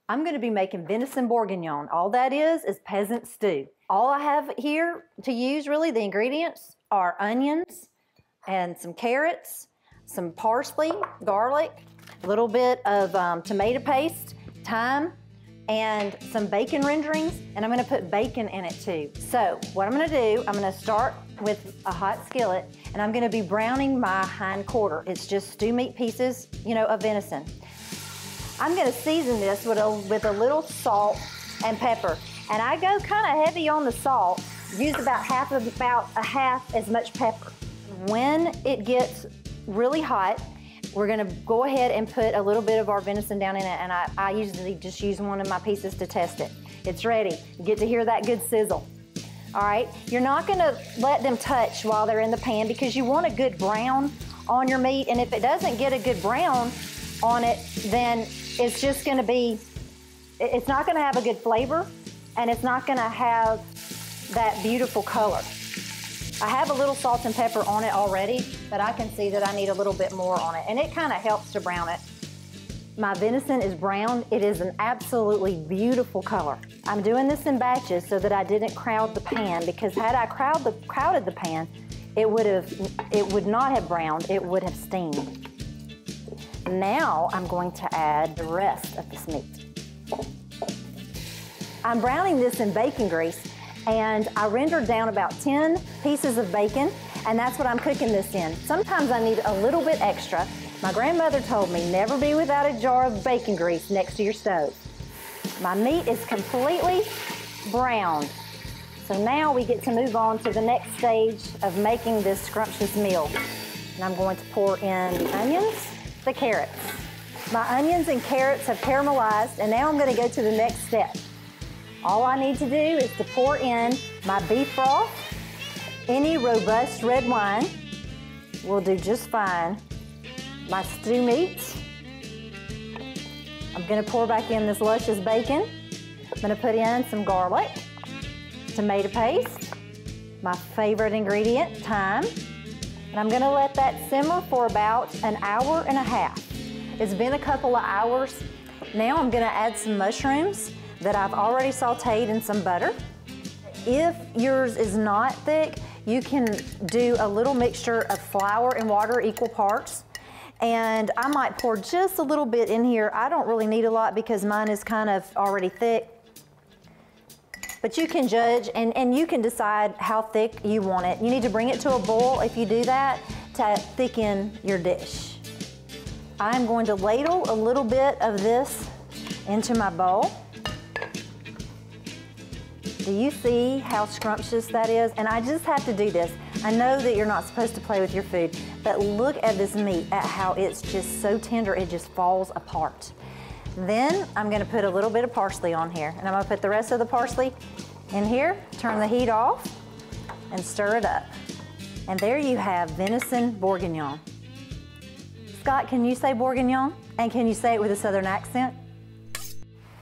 I'm going to be making venison bourguignon. All that is peasant stew. All I have here to use, really, the ingredients are onions and some carrots, some parsley, garlic, a little bit of tomato paste, thyme, and some bacon renderings, and I'm going to put bacon in it too. So what I'm going to do, I'm going to start with a hot skillet, and I'm going to be browning my hind quarter. It's just stew meat pieces, of venison. I'm going to season this with a little salt and pepper, and I go kind of heavy on the salt. Use about a half as much pepper. When it gets really hot, we're gonna go ahead and put a little bit of our venison down in it, and I usually just use one of my pieces to test it. It's ready. You get to hear that good sizzle. All right, you're not gonna let them touch while they're in the pan because you want a good brown on your meat, and if it doesn't get a good brown on it, then it's just gonna be, it's not gonna have a good flavor, and it's not gonna have that beautiful color. I have a little salt and pepper on it already, but I can see that I need a little bit more on it, and it kind of helps to brown it. My venison is browned. It is an absolutely beautiful color. I'm doing this in batches so that I didn't crowd the pan, because had I crowded the pan, it would not have browned, it would have steamed. Now I'm going to add the rest of this meat. I'm browning this in bacon grease, and I rendered down about 10 pieces of bacon, and that's what I'm cooking this in. Sometimes I need a little bit extra. My grandmother told me never be without a jar of bacon grease next to your stove. My meat is completely browned. So now we get to move on to the next stage of making this scrumptious meal. And I'm going to pour in the onions, the carrots. My onions and carrots have caramelized, and now I'm going to go to the next step. All I need to do is to pour in my beef broth. Any robust red wine will do just fine. My stew meat. I'm going to pour back in this luscious bacon. I'm going to put in some garlic, tomato paste, my favorite ingredient, thyme. And I'm going to let that simmer for about an hour and a half. It's been a couple of hours. Now I'm going to add some mushrooms that I've already sauteed in some butter. If yours is not thick, you can do a little mixture of flour and water, equal parts. And I might pour just a little bit in here. I don't really need a lot because mine is kind of already thick. But you can judge, and you can decide how thick you want it. You need to bring it to a boil if you do that to thicken your dish. I'm going to ladle a little bit of this into my bowl. Do you see how scrumptious that is? And I just have to do this. I know that you're not supposed to play with your food, but look at this meat, at how it's just so tender, it just falls apart. Then I'm gonna put a little bit of parsley on here, and I'm gonna put the rest of the parsley in here, turn the heat off, and stir it up. And there you have venison bourguignon. Scott, can you say bourguignon? And can you say it with a southern accent?